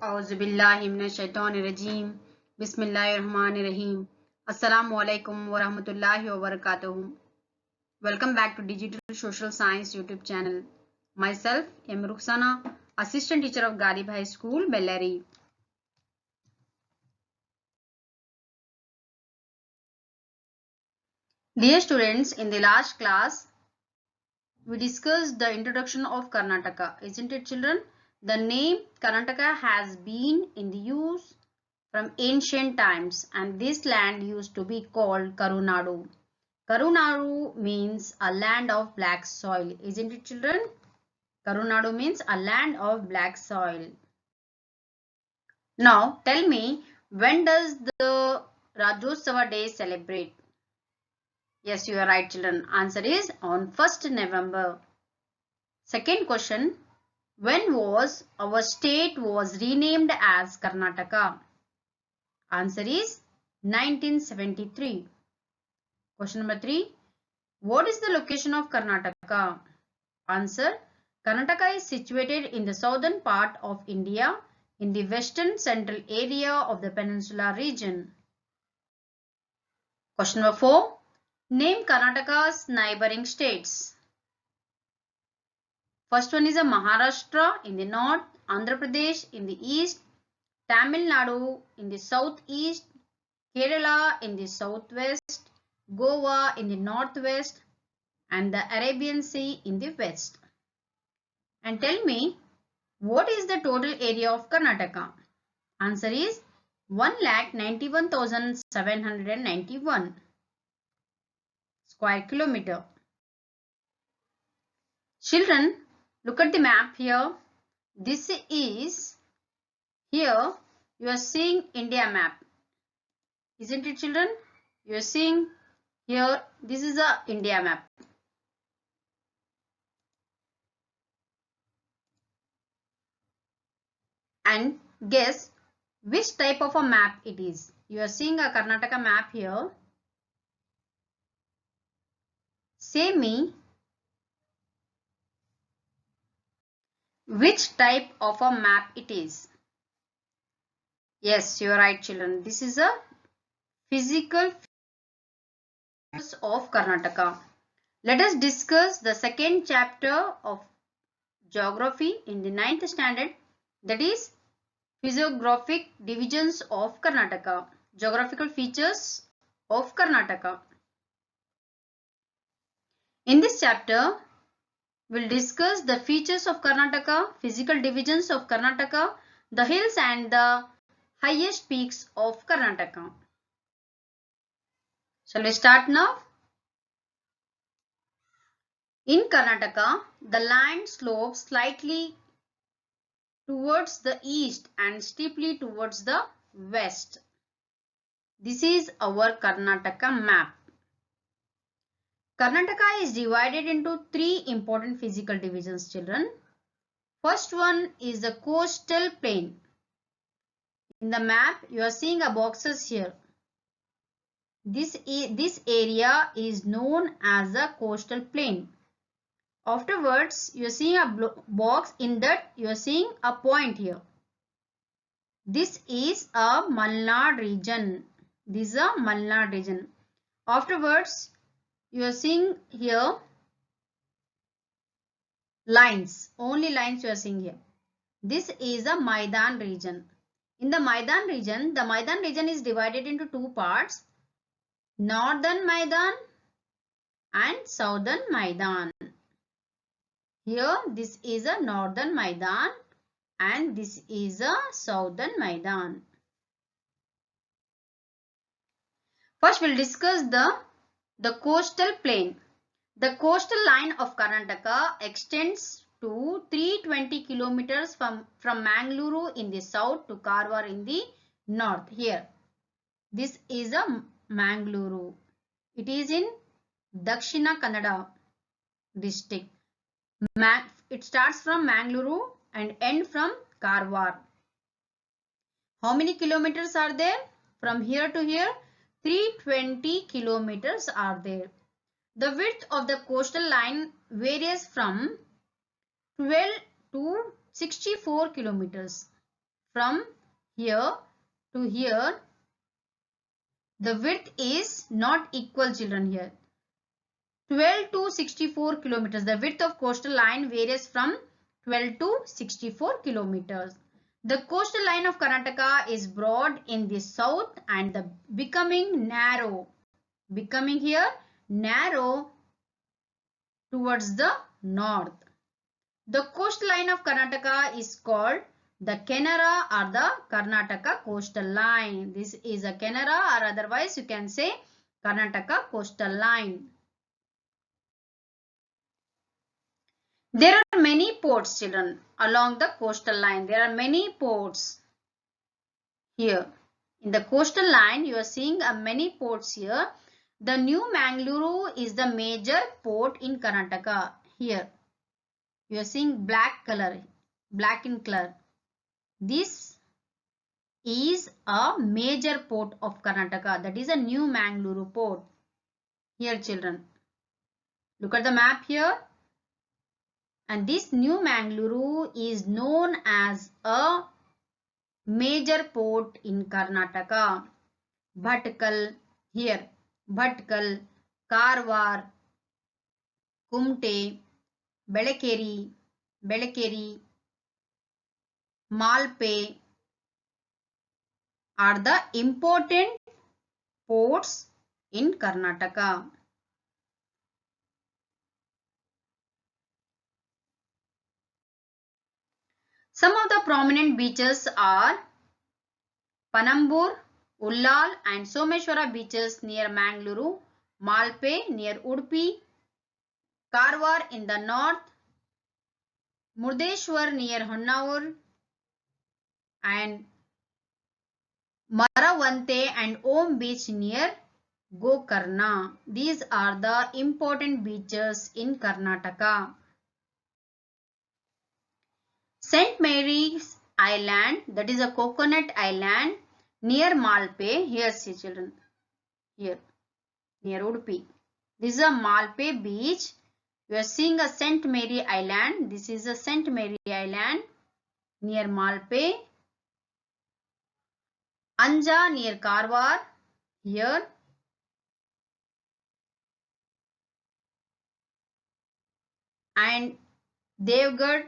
औज़ुबिल्लाहिमिनश्शैतानिर्रजीम बिस्मिल्लाहिर्रहमानिर्रहीम अस्सलामुअलैकुम वरहमतुल्लाहि वबरकातुहू. Welcome back to Digital Social Science YouTube channel. Myself, M. Ruxana, Assistant Teacher of Galib High School, Bellary. Dear students, in the last class, we discussed the introduction of Karnataka. Isn't it, children? The name Karnataka has been in the use from ancient times, and this land used to be called Karunadu. Karunadu means a land of black soil. Isn't it, children? Karunadu means a land of black soil. Now, tell me, when does the Rajyotsava day celebrate? Yes, you are right, children. Answer is on 1st November. Second question, when was our state was renamed as Karnataka? Answer is 1973. Question number 3. What is the location of Karnataka? Answer. Karnataka is situated in the southern part of India in the western central area of the Peninsula region. Question number 4. Name Karnataka's neighboring states. First one is a Maharashtra in the north, Andhra Pradesh in the east, Tamil Nadu in the southeast, Kerala in the southwest, Goa in the northwest, and the Arabian Sea in the west. And tell me, what is the total area of Karnataka? Answer is 1,91,791 square kilometer. Children, look at the map here. This is, here you are seeing India map. Isn't it, children? You are seeing here, this is a India map. And guess which type of a map it is. You are seeing a Karnataka map here. Say me, which type of a map it is. Yes, you are right, children. This is a physical features of Karnataka. Let us discuss the second chapter of geography in the 9th standard, that is physiographic divisions of Karnataka, geographical features of Karnataka. In this chapter, we'll discuss the features of Karnataka, physical divisions of Karnataka, the hills and the highest peaks of Karnataka. Shall we start now? In Karnataka, the land slopes slightly towards the east and steeply towards the west. This is our Karnataka map. Karnataka is divided into three important physical divisions, children. First one is the coastal plain. In the map, you are seeing a boxes here. This area is known as the coastal plain. Afterwards, you are seeing a box, in that you are seeing a point here. This is a Malnad region. This is a Malnad region. Afterwards, you are seeing here lines. Only lines you are seeing here. This is a Maidan region. In the Maidan region is divided into two parts. Northern Maidan and Southern Maidan. Here, this is a Northern Maidan and this is a Southern Maidan. First, we'll discuss the coastal plain. The coastal line of Karnataka extends to 320 kilometers from Mangaluru in the south to Karwar in the north. Here, this is a Mangaluru. It is in Dakshina Kannada district. It starts from Mangaluru and ends from Karwar. How many kilometers are there? From here to here, 320 kilometers are there. The width of the coastal line varies from 12 to 64 kilometers. from here to here, the width is not equal, children. Here 12 to 64 kilometers. The width of coastal line varies from 12 to 64 kilometers. The coastal line of Karnataka is broad in the south and becoming narrow. Becoming here narrow towards the north. The coastline of Karnataka is called the Canara or the Karnataka coastal line. This is a Canara, or otherwise you can say Karnataka coastal line. There are many ports, children, along the coastal line. There are many ports here. In the coastal line, you are seeing many ports here. The New Mangaluru is the major port in Karnataka. Here, you are seeing black color, black in color. This is a major port of Karnataka. That is a New Mangaluru port. Here, children, look at the map here. And this New Mangaluru is known as a major port in Karnataka. Bhatkal, here, Bhatkal, Karwar, Kumte, Belekeri, Malpe are the important ports in Karnataka. Some of the prominent beaches are Panambur, Ullal and Someshwara beaches near Mangaluru, Malpe near Udupi, Karwar in the north, Murdeshwar near Honnur, and Maravante and Om beach near Gokarna. These are the important beaches in Karnataka. St. Mary's Island, that is a coconut island near Malpe. Here, see children, here near Udupi. This is a Malpe beach. You are seeing a St. Mary Island. This is a St. Mary Island near Malpe. Anja near Karwar. Here. And Devgarh,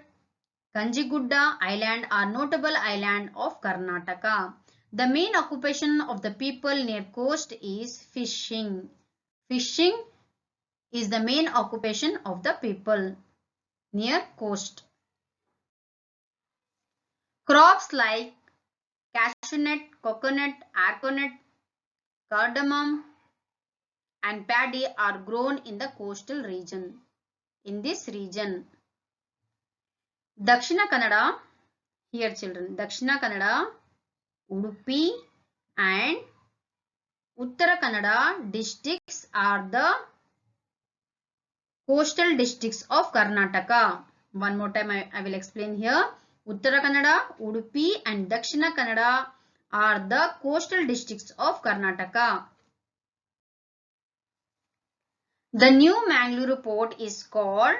Kanjigudda Island are notable island of Karnataka. The main occupation of the people near coast is fishing. Fishing is the main occupation of the people near coast. Crops like cashew nut, coconut, arecanut, cardamom and paddy are grown in the coastal region. In this region, Dakshina Kannada, here children, Dakshina Kannada, Udupi and Uttara Kannada districts are the coastal districts of Karnataka. One more time I will explain here. Uttara Kannada, Udupi and Dakshina Kannada are the coastal districts of Karnataka. The New Mangaluru port is called,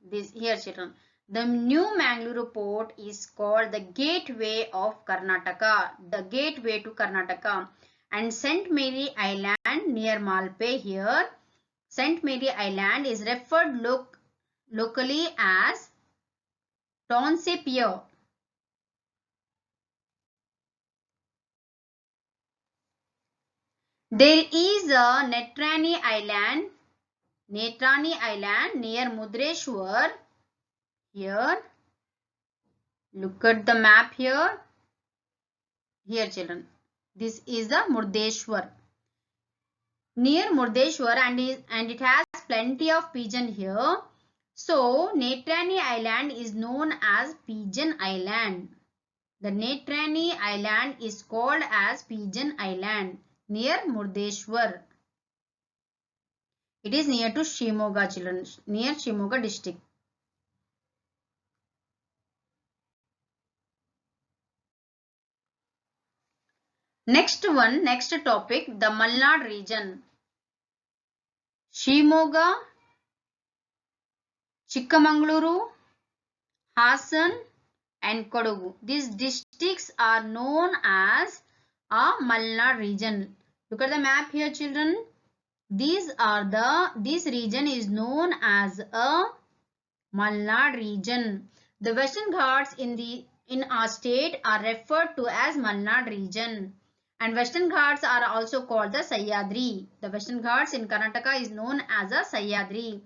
this here children, the New Mangaluru port is called the gateway of Karnataka, the gateway to Karnataka. And St. Mary Island near Malpe here, St. Mary Island is referred locally as Tonse Pier. There is a Netrani Island near Murdeshwar. Here, look at the map here. Here children, this is the Murdeshwar. Near Murdeshwar and it has plenty of pigeon here. So, Netrani Island is known as Pigeon Island. The Netrani Island is called as Pigeon Island near Murdeshwar. It is near to Shimoga children, near Shimoga district. Next topic, the Malnad region. Shimoga, Chikkamangaluru, Hassan and Kodagu. These districts are known as a Malnad region. Look at the map here, children. This region is known as a Malnad region. The Western Ghats in our state are referred to as Malnad region. And Western Ghats are also called the Sahyadri. The Western Ghats in Karnataka is known as a Sahyadri.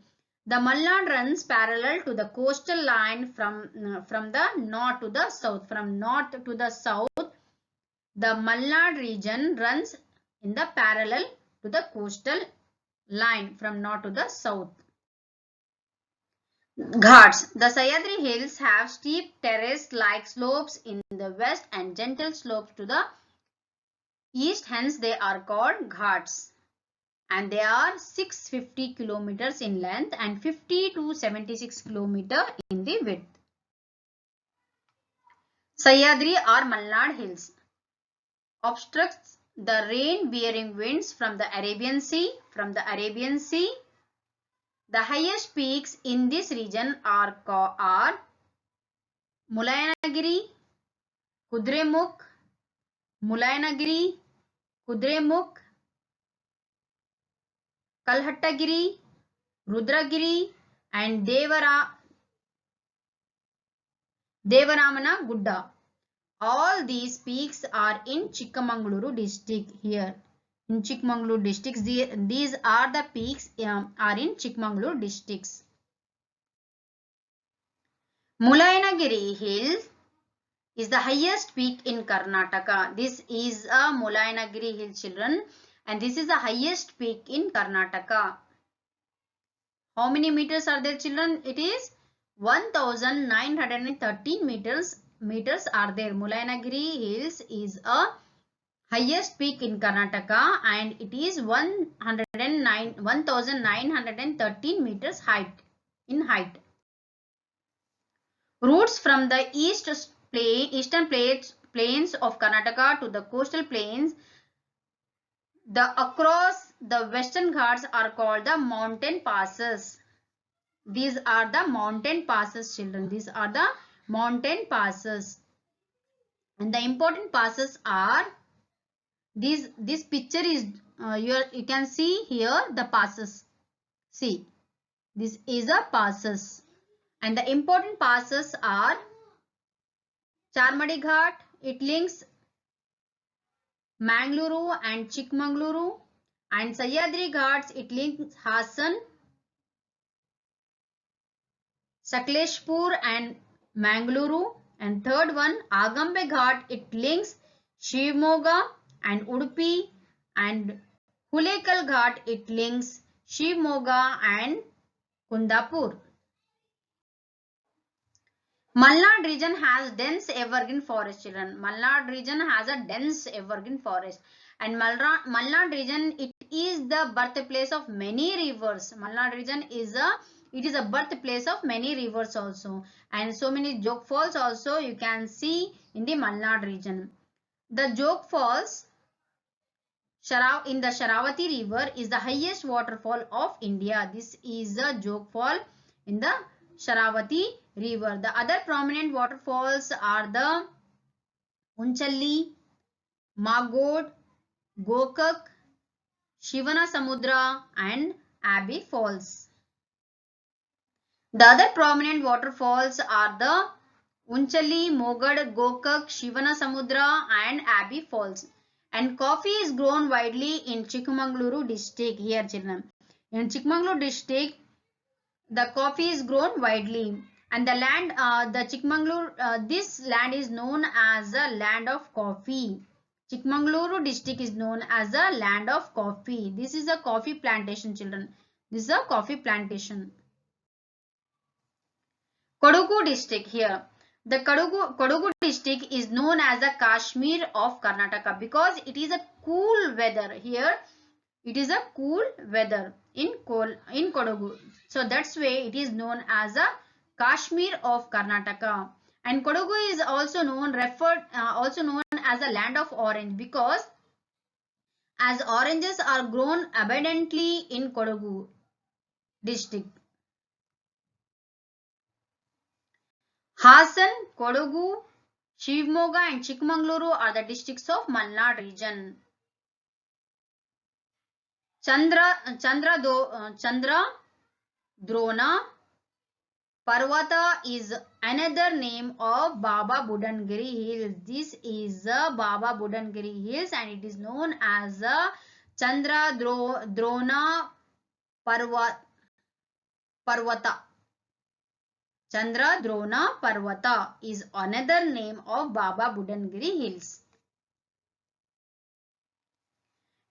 The Malnad runs parallel to the coastal line from the north to the south. From north to the south, the Malnad region runs in the parallel to the coastal line from north to the south. Ghats. The Sahyadri hills have steep terrace-like slopes in the west and gentle slopes to the east, hence they are called Ghats. And they are 650 kilometers in length and 50 to 76 kilometers in the width. Sahyadri or Malnad hills obstructs the rain-bearing winds from the Arabian Sea. The highest peaks in this region are Mulayanagiri, Kudremukh, Kalhattagiri, Rudragiri and Devaramana Gudda. All these peaks are in Chikmagaluru district here. In Chikmagaluru districts, these are the peaks are in Chikmagaluru districts. Mulayanagiri Hill is the highest peak in Karnataka. This is a Mulayanagiri Hill, children, and this is the highest peak in Karnataka. How many meters are there, children? It is 1913 meters are there. Mulayanagiri Hills is a highest peak in Karnataka and it is 1913 meters in height. Routes from the eastern plains of Karnataka to the coastal plains across the Western Ghats are called the mountain passes. These are the mountain passes, children. These are the mountain passes. And the important passes are this picture is you can see here the passes. See, this is a passes. And the important passes are Charmadi Ghat. It links Mangaluru and Chikmagaluru. And Sahyadri Ghats, it links Hassan, Sakleshpur and Mangaluru. And third one, Agambe Ghat, it links Shivamogga and Udupi. And Hulekal Ghat, it links Shivamogga and Kundapur. Malnad region has dense evergreen forest, children. Malnad region has a dense evergreen forest. And Malnad region, it is the birthplace of many rivers. Malnad region is a birthplace of many rivers also. And so many Jog falls also you can see in the Malnad region. The Jog falls in the Sharavati river is the highest waterfall of India. This is the Jog fall in the Sharavati river. The other prominent waterfalls are the Unchalli, Magod, Gokak, Shivana Samudra and Abbey Falls. The other prominent waterfalls are the Unchalli, Mogad, Gokak, Shivana Samudra and Abbey Falls. And coffee is grown widely in Chikmagaluru district here, children. In Chikmagaluru district, the coffee is grown widely. And the land, this land is known as a land of coffee. Chikmagaluru district is known as a land of coffee. This is a coffee plantation, children. This is a coffee plantation. Kodagu district here. The Kodagu district is known as the Kashmir of Karnataka because it is a cool weather here. It is a cool weather in Kodagu. So that's why it is known as a Kashmir of Karnataka. And Kodagu is also known as a land of orange because as oranges are grown abundantly in Kodagu district. Hassan, Kodagu, Shivamogga and Chikmagaluru are the districts of Malnad region. Chandradrona Parvata is another name of Baba Budangiri Hills. This is Baba Budangiri Hills and it is known as Chandradrona Parvata. Chandradrona Parvata is another name of Baba Budangiri Hills.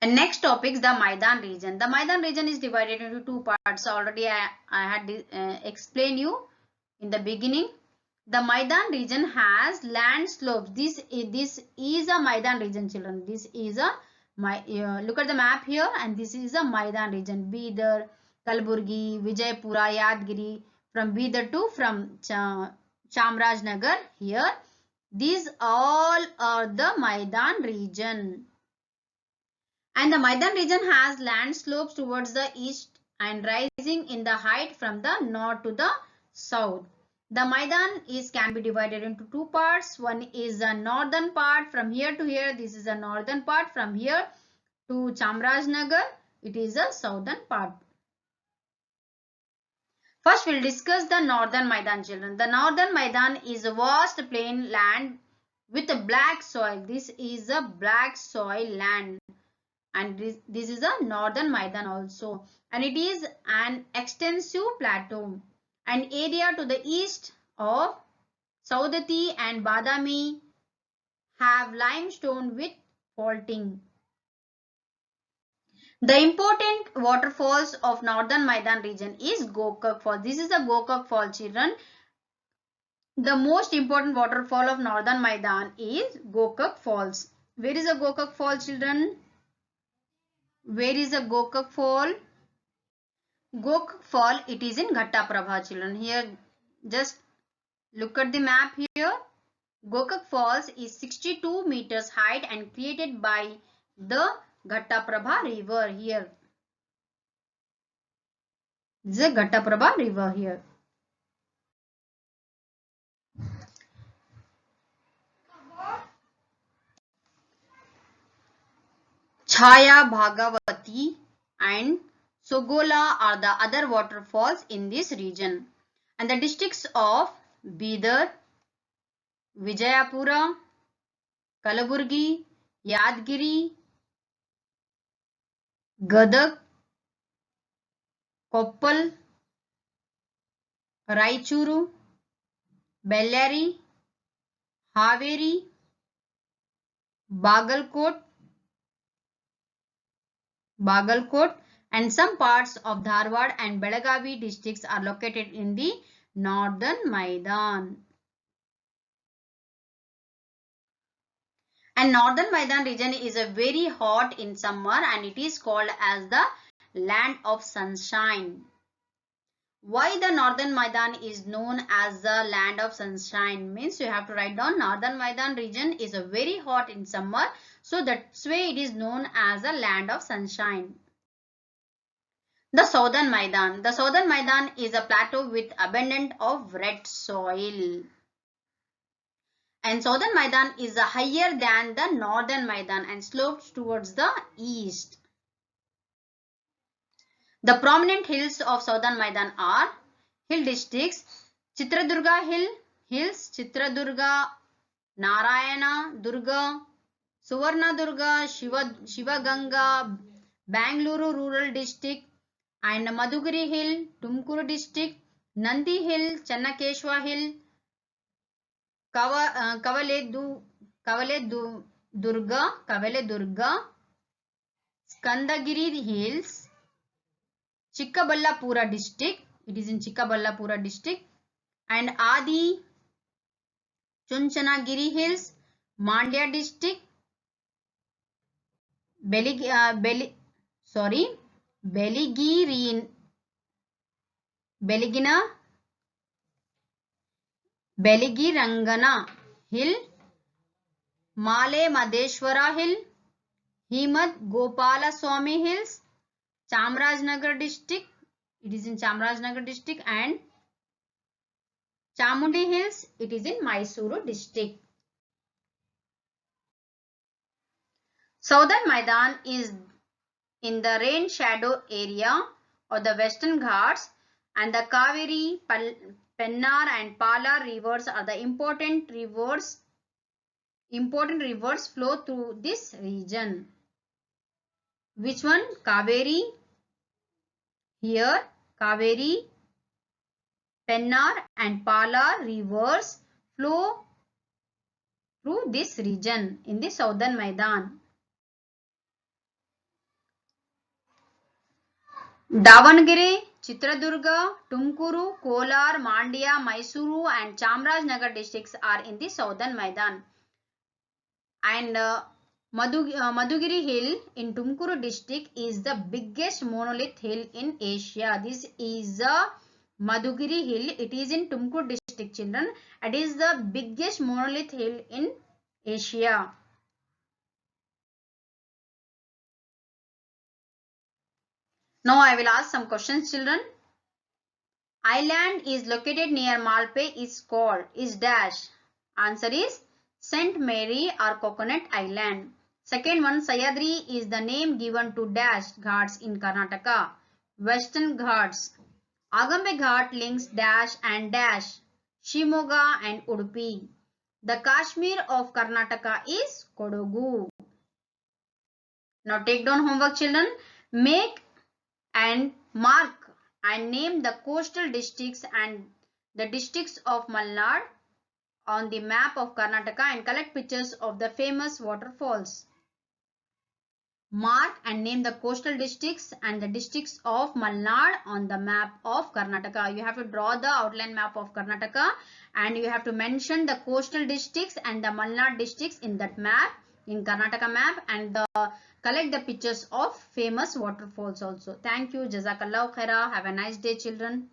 And next topic is the Maidan region. The Maidan region is divided into two parts. Already I had explained you in the beginning. The Maidan region has land slopes. This is a Maidan region, children. This is a look at the map here, and this is a Maidan region. Bidar, Kalburgi, Vijaypura, Yadgiri. From Bidar to from Chamrajnagar here. These all are the Maidan region. And the Maidan region has land slopes towards the east and rising in the height from the north to the south. The Maidan can be divided into two parts. One is the northern part from here to here. This is the northern part from here to Chamrajnagar. It is the southern part. First, we'll discuss the northern Maidan, children. The northern Maidan is a vast plain land with a black soil. This is a black soil land. And this is a northern Maidan also. And it is an extensive plateau. An area to the east of Saudati and Badami have limestone with faulting. The important waterfalls of northern Maidan region is Gokak Fall. This is the Gokak Fall, children. The most important waterfall of northern Maidan is Gokak Falls. Where is the Gokak Fall, children? Where is the Gokak Fall? Gokak Fall, it is in Ghattaprabha, children. Here, just look at the map here. Gokak Falls is 62 meters height and created by the Ghattaprabha river here. This is a Ghattaprabha river here. Chaya, Bhagavati and Sogola are the other waterfalls in this region. And the districts of Bidar, Vijayapura, Kalaburgi, Yadgiri, Gadag, Koppal, Raichuru, Bellary, Haveri, Bagalkot, and some parts of Dharwad and Belagavi districts are located in the northern Maidan. And northern Maidan region is a very hot in summer and it is called as the land of sunshine. Why the northern Maidan is known as the land of sunshine means you have to write down northern Maidan region is a very hot in summer. So that's why it is known as the land of sunshine. The southern Maidan. The southern Maidan is a plateau with abundance of red soil. And southern Maidan is higher than the northern Maidan and slopes towards the east. The prominent hills of southern Maidan are hill districts, Chitradurga Hills, Chitradurga, Narayana Durga, Suvarna Durga, Shivaganga, Bangalore Rural District, and Madhugiri Hill, Tumkuru District, Nandi Hill, Channakeshwa Hill, Kavale Durga, Skandagiri Hills, Chikkaballapura District, it is in Chikkaballapura District, and Adi Chunchanagiri Hills, Mandya District, Beligirangana Hill, Male Madeshwara Hill, Himat Gopala Swami Hills, Chamrajnagar District, it is in Chamrajnagar District, and Chamundi Hills, it is in Mysuru District. Southern Maidan is in the rain shadow area of the Western Ghats, and the Kaveri, Pennar and Pala rivers are the important rivers flow through this region. Which one? Kaveri. Here Kaveri, Pennar and Pala rivers flow through this region in the Southern Maidan. Davangere, Chitradurga, Tumkuru, Kolar, Mandya, Mysuru and Chamarajanagar districts are in the Southern Maidan. And Madhugiri Hill in Tumkuru district is the biggest monolith hill in Asia. This is a Madhugiri Hill. It is in Tumkuru district, children. It is the biggest monolith hill in Asia. Now I will ask some questions, children. Island is located near Malpe is called is dash. Answer is Saint Mary or Coconut Island. Second one, Sayadri is the name given to dash Ghats in Karnataka. Western Ghats. Agambe Ghat links dash and dash. Shimoga and Udupi. The Kashmir of Karnataka is Kodagu. Now take down homework, children. Make and mark and name the coastal districts and the districts of Malnad on the map of Karnataka and collect pictures of the famous waterfalls. Mark and name the coastal districts and the districts of Malnad on the map of Karnataka. You have to draw the outline map of Karnataka and you have to mention the coastal districts and the Malnad districts in that map, in Karnataka map, and collect the pictures of famous waterfalls also. Thank you. Jazakallah khaira. Have a nice day, children.